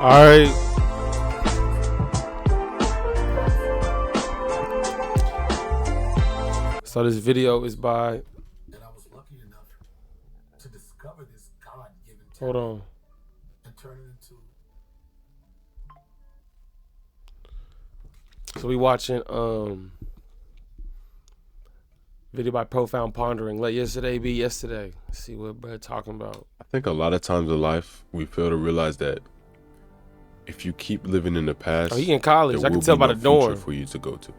All right. So this video is by. And I was lucky enough to discover this God-given talent. Hold on. And turn it into. So we watching video by Profound Pondering. Let yesterday be yesterday. Let's see what Brett talking about. I think a lot of times in life we fail to realize that if you keep living in the past, he in college. there I can will tell be by no the dorm. future for you to go to.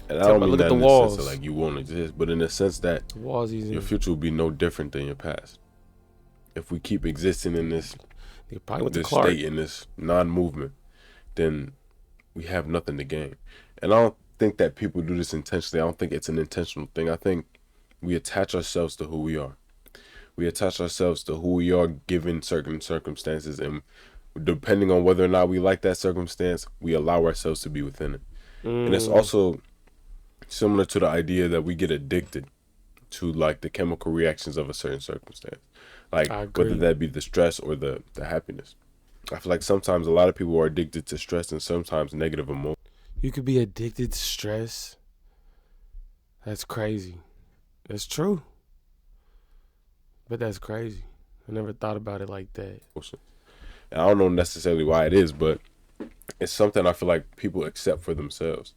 And I Tell don't by- mean look that at the in the walls. sense of like you won't exist, but in the sense that The walls he's your in. future will be no different than your past. If we keep existing in this He probably went to this Clark. state, in this non-movement, then we have nothing to gain. And I don't think that people do this intentionally. I don't think it's an intentional thing. I think we attach ourselves to who we are. We attach ourselves to who we are given certain circumstances, and depending on whether or not we like that circumstance, we allow ourselves to be within it. And it's also similar to the idea that we get addicted to like the chemical reactions of a certain circumstance, like whether that be the stress or the happiness. I feel like sometimes a lot of people are addicted to stress and sometimes negative emotions. You could be addicted to stress. That's crazy. That's true. But that's crazy. I never thought about it like that. And I don't know necessarily why it is, but it's something I feel like people accept for themselves.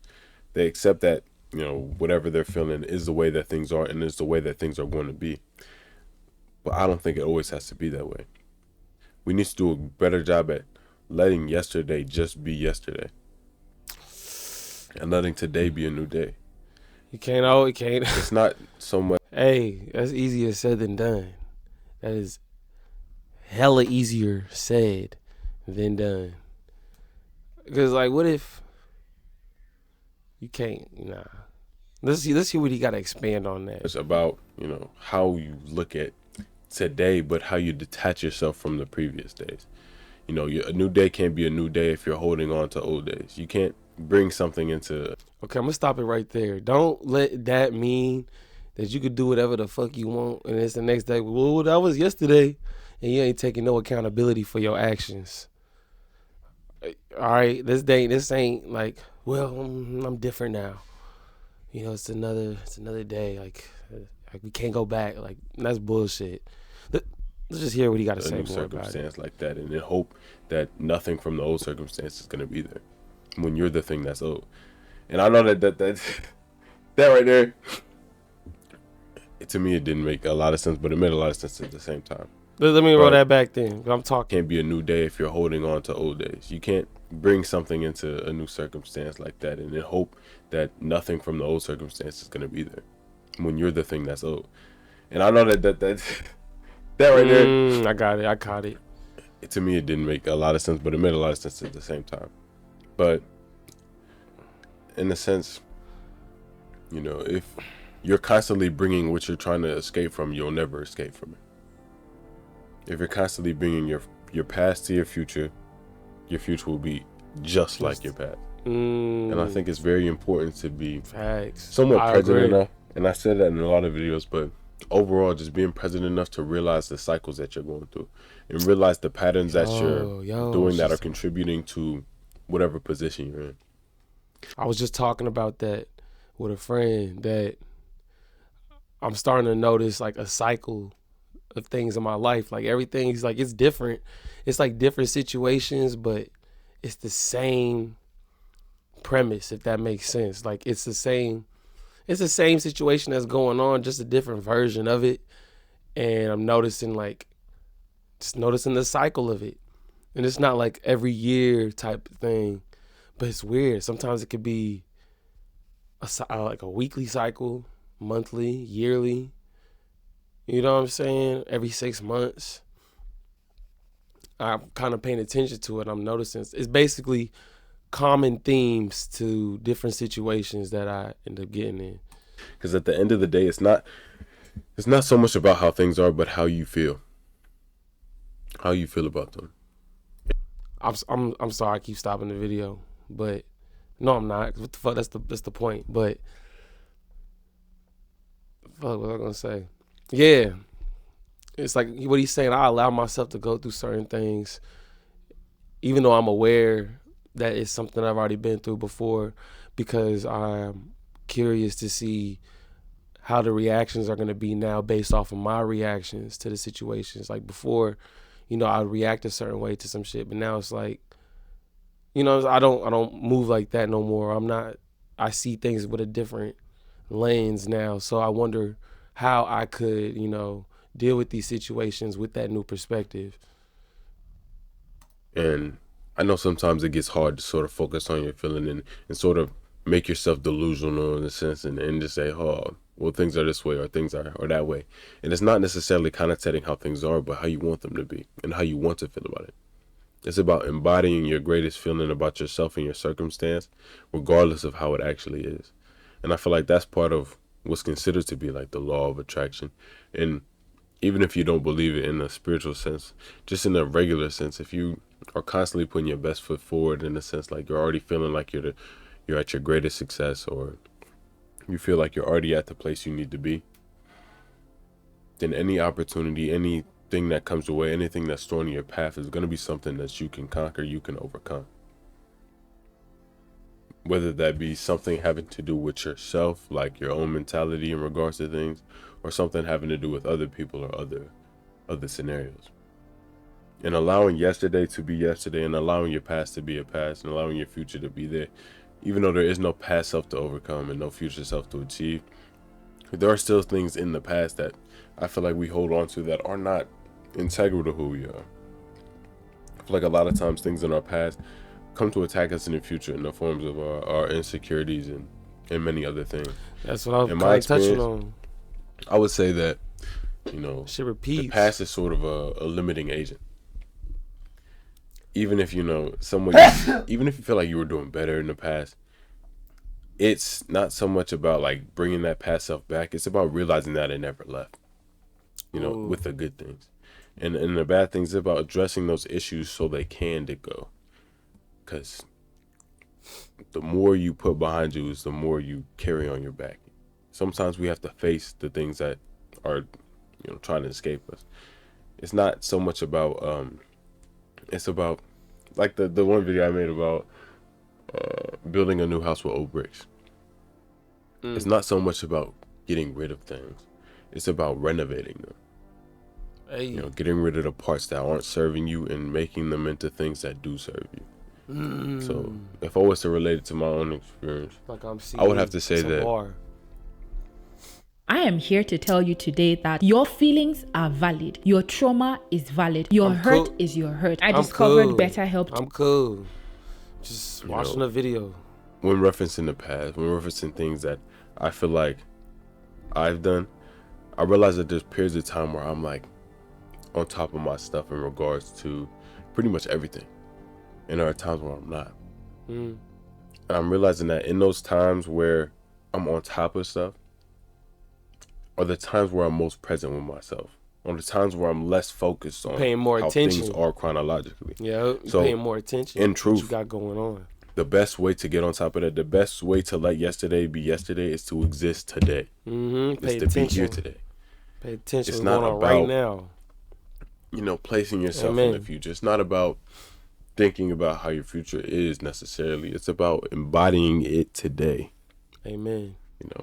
They accept that, you know, whatever they're feeling is the way that things are and is the way that things are going to be. But I don't think it always has to be that way. We need to do a better job at letting yesterday just be yesterday. And letting today be a new day. You can't. It's not so much. Hey, that's easier said than done. That is hella easier said than done. Because, like, what if you can't? Nah. Let's see what he got to expand on that. It's about, you know, how you look at today, but how you detach yourself from the previous days. You know, a new day can't be a new day if you're holding on to old days. You can't bring something into. Okay, I'm going to stop it right there. Don't let that mean that you could do whatever the fuck you want and it's the next day. Well, that was yesterday, and you ain't taking no accountability for your actions. All right, this ain't like, well, I'm different now. You know, it's another day. Like we can't go back. Like, that's bullshit. Let's just hear what he got to say more about it. A new circumstance like that, and then hope that nothing from the old circumstance is gonna be there when you're the thing that's old. And I know that right there, to me, it didn't make a lot of sense, but it made a lot of sense at the same time. Let me roll that back then. I'm talking. Can't be a new day if you're holding on to old days. You can't bring something into a new circumstance like that and then hope that nothing from the old circumstance is gonna be there when you're the thing that's old. And I know that right there. I got it. I caught it. To me, it didn't make a lot of sense, but it made a lot of sense at the same time. But in a sense, you know, if you're constantly bringing what you're trying to escape from, you'll never escape from it. If you're constantly bringing your past to your future will be just like your past. And I think it's very important to be somewhat present enough. And I said that in a lot of videos, but overall, just being present enough to realize the cycles that you're going through and realize the patterns that you're doing that are contributing to whatever position you're in. I was just talking about that with a friend, that I'm starting to notice like a cycle of things in my life. Like everything's like, it's different. It's like different situations, but it's the same premise, if that makes sense. Like it's the same situation that's going on, just a different version of it. And I'm noticing the cycle of it. And it's not like every year type of thing, but it's weird. Sometimes it could be like a weekly cycle, monthly, yearly. You know what I'm saying? Every 6 months. I'm kind of paying attention to it. I'm noticing it's basically common themes to different situations that I end up getting in. Because at the end of the day, it's not so much about how things are, but how you feel. How you feel about them. I'm sorry, I keep stopping the video, but no, I'm not. What the fuck? That's the point. But fuck, what was I gonna say? Yeah, it's like what he's saying. I allow myself to go through certain things even though I'm aware that it's something I've already been through before, because I'm curious to see how the reactions are going to be now based off of my reactions to the situations. Like before, I would react a certain way to some shit, but now it's like, I don't move like that no more. I see things with a different lens now. So I wonder how I could, deal with these situations with that new perspective. And I know sometimes it gets hard to sort of focus on your feeling and sort of make yourself delusional in a sense and just say, oh, well, things are this way or things are that way. And it's not necessarily connotating how things are, but how you want them to be and how you want to feel about it. It's about embodying your greatest feeling about yourself and your circumstance, regardless of how it actually is. And I feel like that's part of what's considered to be like the law of attraction. And even if you don't believe it in a spiritual sense, just in a regular sense, if you are constantly putting your best foot forward in a sense, like you're already feeling like you're at your greatest success, or you feel like you're already at the place you need to be, then any opportunity, anything that comes away, anything that's thrown in your path is going to be something that you can conquer, you can overcome. Whether that be something having to do with yourself, like your own mentality in regards to things, or something having to do with other people or other scenarios. And allowing yesterday to be yesterday, and allowing your past to be your past, and allowing your future to be there, even though there is no past self to overcome and no future self to achieve, there are still things in the past that I feel like we hold on to that are not integral to who we are. I feel like a lot of times things in our past come to attack us in the future in the forms of our insecurities and many other things. That's what I'm In my kind of touching experience, on. I would say that, Shit the repeats. past is sort of a limiting agent. Even if even if you feel like you were doing better in the past, it's not so much about like bringing that past self back. It's about realizing that it never left, Ooh. with the good things. And the bad things, it's about addressing those issues so they can go. Because the more you put behind you is the more you carry on your back. Sometimes we have to face the things that are, trying to escape us. It's not so much about, it's about, like the one video I made about building a new house with old bricks. It's not so much about getting rid of things. It's about renovating them. Hey. Getting rid of the parts that aren't serving you and making them into things that do serve you. So if I was to relate it to my own experience, like I would have to say that bar. I am here to tell you today that your feelings are valid. Your trauma is valid. Your hurt is your hurt. I discovered BetterHelp. I'm cool. Just watching a video. When referencing the past, when referencing things that I feel like I've done, I realize that there's periods of time where I'm like on top of my stuff in regards to pretty much everything. And there are times where I'm not. And I'm realizing that in those times where I'm on top of stuff are the times where I'm most present with myself. Or the times where I'm less focused on paying more how attention. Things are chronologically. Yeah, so paying more attention. In truth, what you got going on. The best way to get on top of that, the best way to let yesterday be yesterday is to exist today. Pay It's to attention. be here today. Pay attention. It's What's not going on about right now. Placing yourself Amen. in the future. It's not about thinking about how your future is necessarily. It's about embodying it today. Amen.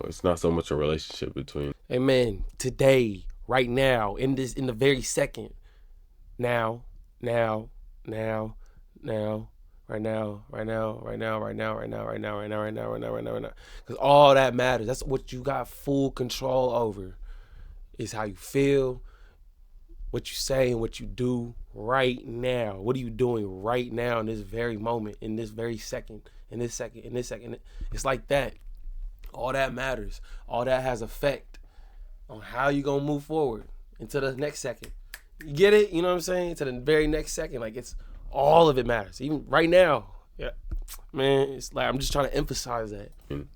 It's not so much a relationship between. Amen. Today, right now, in the very second. Now. Right now. Because all that matters. That's what you got full control over. Is how you feel, what you say, and what you do right now. What are you doing right now in this very moment, in this very second, in this second. It's like that. All that matters. All that has effect on how you gonna move forward into the next second. You get it? You know what I'm saying? To the very next second. Like, it's all of it matters. Even right now. Yeah. Man, it's like I'm just trying to emphasize that. And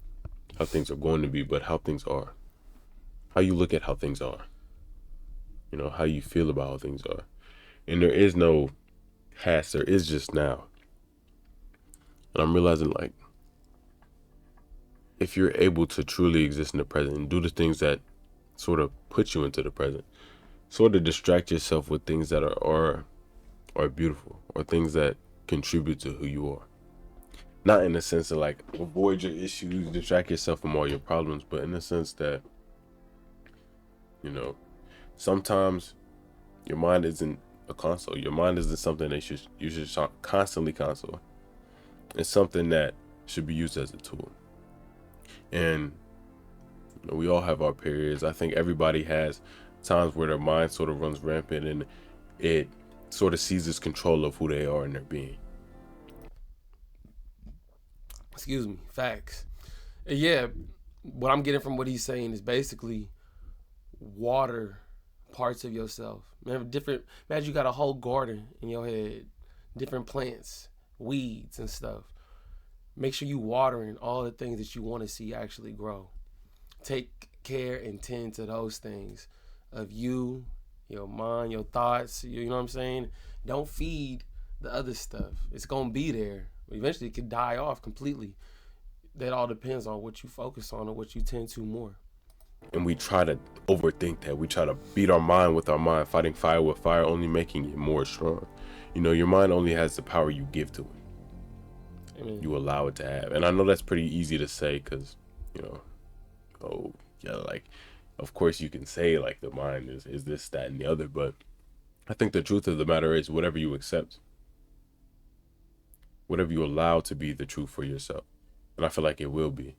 how things are going to be, but how things are. How you look at how things are. How you feel about how things are. And there is no past, there is just now. And I'm realizing, like, if you're able to truly exist in the present and do the things that sort of put you into the present, sort of distract yourself with things that are beautiful, or things that contribute to who you are. Not in the sense of like avoid your issues, distract yourself from all your problems, but in the sense that, you know, sometimes your mind isn't a console. Your mind isn't something that you should constantly console. It's something that should be used as a tool. And you know, we all have our periods. I think everybody has times where their mind sort of runs rampant and it sort of seizes control of who they are in their being. Excuse me. Facts. Yeah, what I'm getting from what he's saying is basically water parts of yourself. Imagine you got a whole garden in your head, different plants, weeds and stuff. Make sure you watering all the things that you want to see actually grow. Take care and tend to those things of you, your mind, your thoughts, you know what I'm saying? Don't feed the other stuff. It's going to be there. Eventually it could die off completely. That all depends on what you focus on or what you tend to more. And we try to overthink that. We try to beat our mind with our mind, fighting fire with fire, only making it more strong. You know, your mind only has the power you give to it. Amen. You allow it to have. And I know that's pretty easy to say because, you know, oh, yeah, like, of course you can say, like, the mind is this, that, and the other. But I think the truth of the matter is whatever you accept, whatever you allow to be the truth for yourself. And I feel like it will be.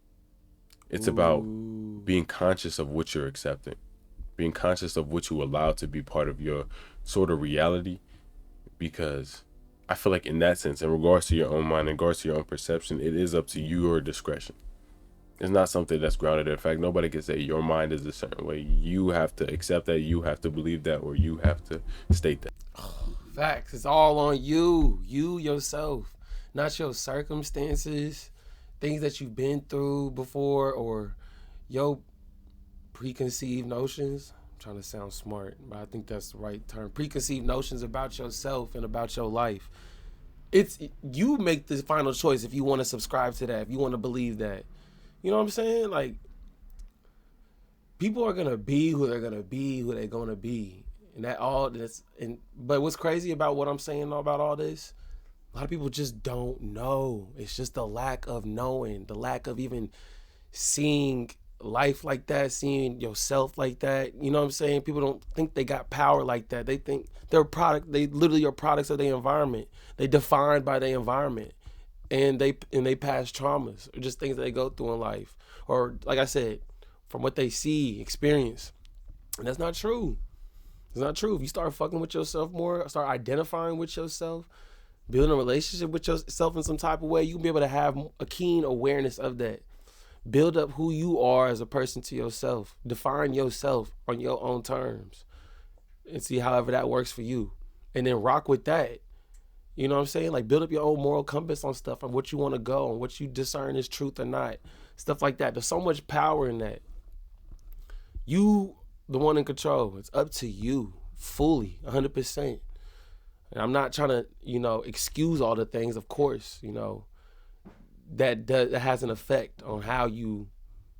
It's about being conscious of what you're accepting, being conscious of what you allow to be part of your sort of reality. Because I feel like in that sense, in regards to your own mind, in regards to your own perception, it is up to your discretion. It's not something that's grounded in fact. Nobody can say your mind is a certain way. You have to accept that, you have to believe that, or you have to state that. Facts. It's all on you yourself, not your circumstances, things that you've been through before, or your preconceived notions. I'm trying to sound smart, but I think that's the right term. Preconceived notions about yourself and about your life. It's you make the final choice if you want to subscribe to that, if you want to believe that. You know what I'm saying? Like, people are gonna be who they're gonna be, who they're gonna be, and that all this. And but what's crazy about what I'm saying about all this? A lot of people just don't know. It's just the lack of knowing, the lack of even seeing life like that, seeing yourself like that. You know what I'm saying? People don't think they got power like that. They think they're they literally are products of their environment. They defined by their environment. And they past traumas or just things that they go through in life. Or like I said, from what they see, experience. And that's not true. It's not true. If you start fucking with yourself more, start identifying with yourself, building a relationship with yourself in some type of way, you can be able to have a keen awareness of that. Build up who you are as a person to yourself. Define yourself on your own terms. And see however that works for you. And then rock with that. You know what I'm saying? Like, build up your own moral compass on stuff, on what you want to go, on what you discern is truth or not. Stuff like that. There's so much power in that. You, the one in control. It's up to you fully, 100%. And I'm not trying to, excuse all the things, of course, that has an effect on how you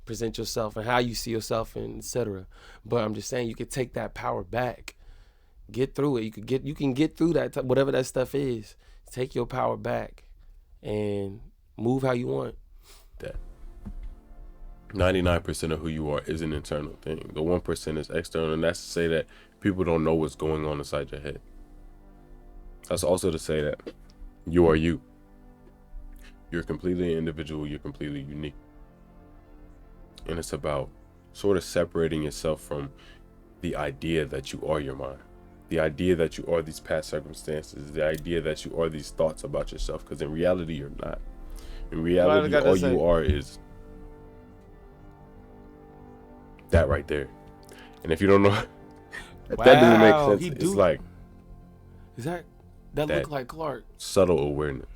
present yourself and how you see yourself and etc. But I'm just saying you could take that power back. Get through it. You can get through that, whatever that stuff is. Take your power back and move how you want. That 99% of who you are is an internal thing. The 1% is external, and that's to say that people don't know what's going on inside your head. That's also to say that you are you. You're completely individual. You're completely unique. And it's about sort of separating yourself from the idea that you are your mind. The idea that you are these past circumstances, the idea that you are these thoughts about yourself, because in reality, you're not. In reality, all you are is that right there. And if you don't know, if that doesn't make sense, it's like, is that look like Clark? Subtle awareness,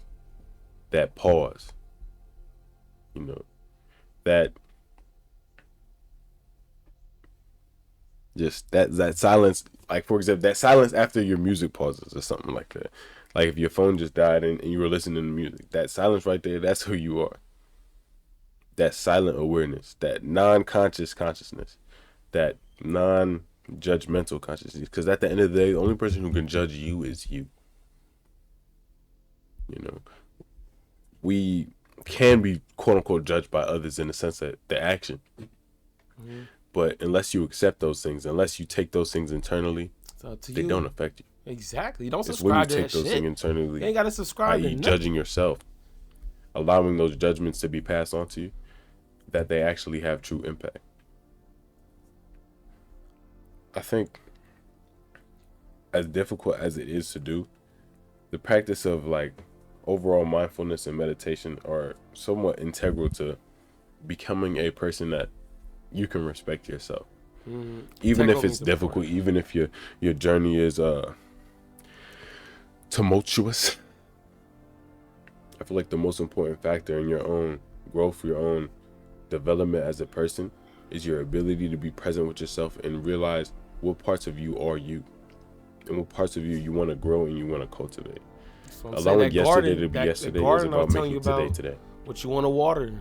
that pause, that just that silence. Like, for example, that silence after your music pauses or something like that. Like if your phone just died and you were listening to music, that silence right there, that's who you are. That silent awareness, that non-conscious consciousness, that non-judgmental consciousness. Because at the end of the day, the only person who can judge you is you. You know, we can be quote unquote judged by others in the sense that the action. Mm-hmm. But unless you accept those things, unless you take those things internally, they don't affect you. Exactly. You don't it's when you subscribe to take that those shit. things internally. You ain't gotta subscribe to i.e. nothing. Judging yourself, allowing those judgments to be passed on to you, that they actually have true impact. I think, as difficult as it is to do, the practice of like overall mindfulness and meditation are somewhat integral to becoming a person that you can respect yourself. Even if it's difficult, even if your journey is tumultuous. I feel like the most important factor in your own growth, your own development as a person, is your ability to be present with yourself and realize what parts of you are you and what parts of you want to grow and you want to cultivate. Allowing yesterday to be yesterday is about making today. What you want to water.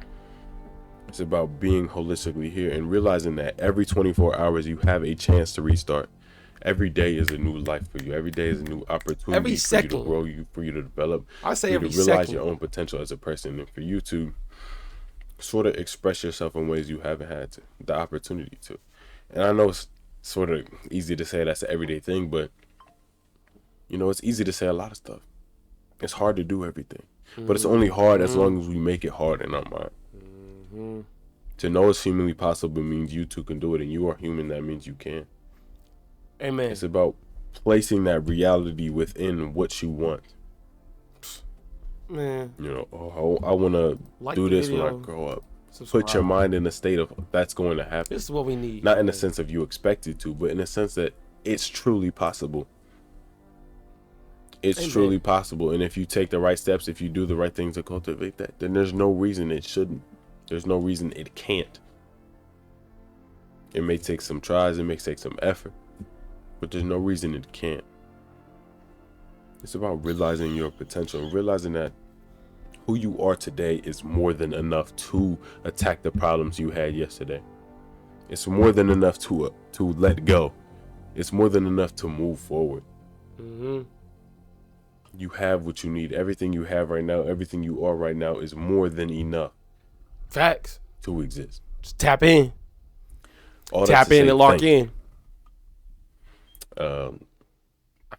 It's about being holistically here and realizing that every 24 hours you have a chance to restart. Every day is a new life for you. Every day is a new opportunity for you to grow, for you to develop, for you to realize your own potential as a person, and for you to sort of express yourself in ways you haven't had the opportunity to. And I know it's sort of easy to say that's an everyday thing, but you know, it's easy to say a lot of stuff. It's hard to do everything, but it's only hard as long as we make it hard in our mind. To know it's humanly possible means you too can do it, and you are human. That means you can. Amen. It's about placing that reality within what you want. Man, you know, I want to do this when I grow up. Put your mind in a state of that's going to happen. This is what we need. Not in the sense of you expect it to, but in the sense that it's truly possible. It's truly possible, and if you take the right steps, if you do the right things to cultivate that, then there's no reason it shouldn't. There's no reason it can't. It may take some tries, it may take some effort, but there's no reason it can't. It's about realizing your potential, realizing that who you are today is more than enough to attack the problems you had yesterday. It's more than enough to let go. It's more than enough to move forward. You have what you need. Everything you have right now, everything you are right now is more than enough. Facts. To exist. Just tap in. Tap in and lock in. I feel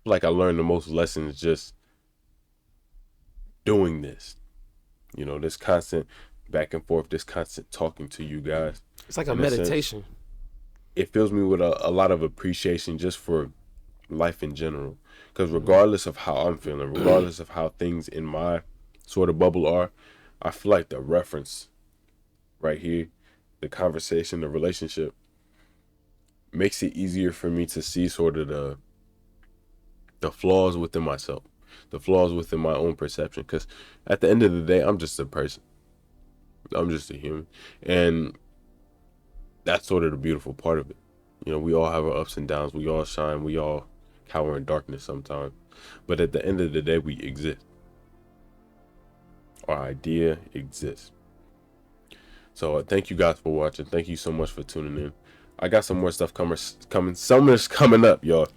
like I learned the most lessons just doing this. You know, this constant back and forth, this constant talking to you guys. It's like a meditation. It fills me with a lot of appreciation just for life in general. Because regardless of how I'm feeling, regardless of how things in my sort of bubble are, I feel like the reference right here, the conversation, the relationship, makes it easier for me to see sort of the flaws within myself, the flaws within my own perception. Because at the end of the day, I'm just a person. I'm just a human. And that's sort of the beautiful part of it. You know, we all have our ups and downs. We all shine. We all cower in darkness sometimes. But at the end of the day, we exist. Our idea exists. So thank you guys for watching. Thank you so much for tuning in. I got some more stuff coming. Summer's coming up, y'all.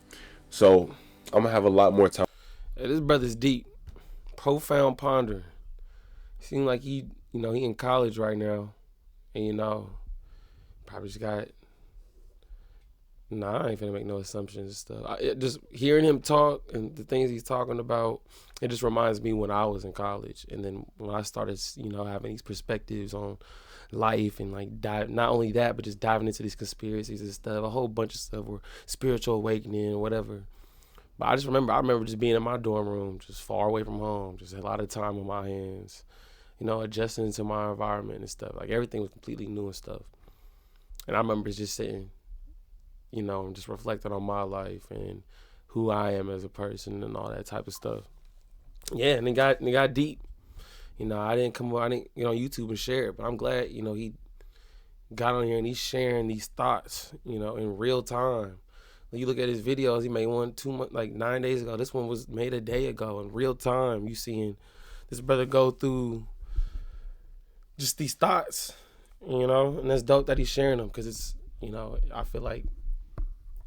So I'm gonna have a lot more time. Hey, this brother's deep, profound pondering. Seems like he in college right now, and probably just got. Nah, I ain't finna make no assumptions and stuff. Just hearing him talk and the things he's talking about, it just reminds me when I was in college, and then when I started, having these perspectives on life and like not only that, but just diving into these conspiracies and stuff, a whole bunch of stuff, or spiritual awakening or whatever. But I remember just being in my dorm room, just far away from home, just a lot of time on my hands, adjusting to my environment and stuff. Like everything was completely new and stuff. And I remember just sitting, just reflecting on my life and who I am as a person and all that type of stuff. Yeah, and it got deep. I didn't get on YouTube and share it, but I'm glad, he got on here and he's sharing these thoughts, in real time. When you look at his videos, he made one 2 months, like 9 days ago. This one was made a day ago in real time. You seeing this brother go through just these thoughts, and that's dope that he's sharing them, because it's, I feel like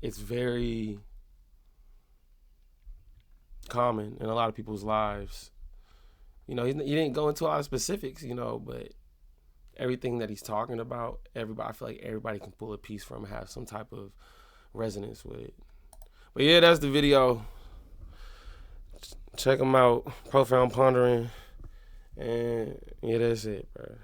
it's very common in a lot of people's lives You know, he didn't go into a lot of specifics, you know, but everything that he's talking about, everybody, I feel like everybody can pull a piece from and have some type of resonance with it. But yeah, that's the video. Check him out, Profound Pondering. And yeah, that's it, bro.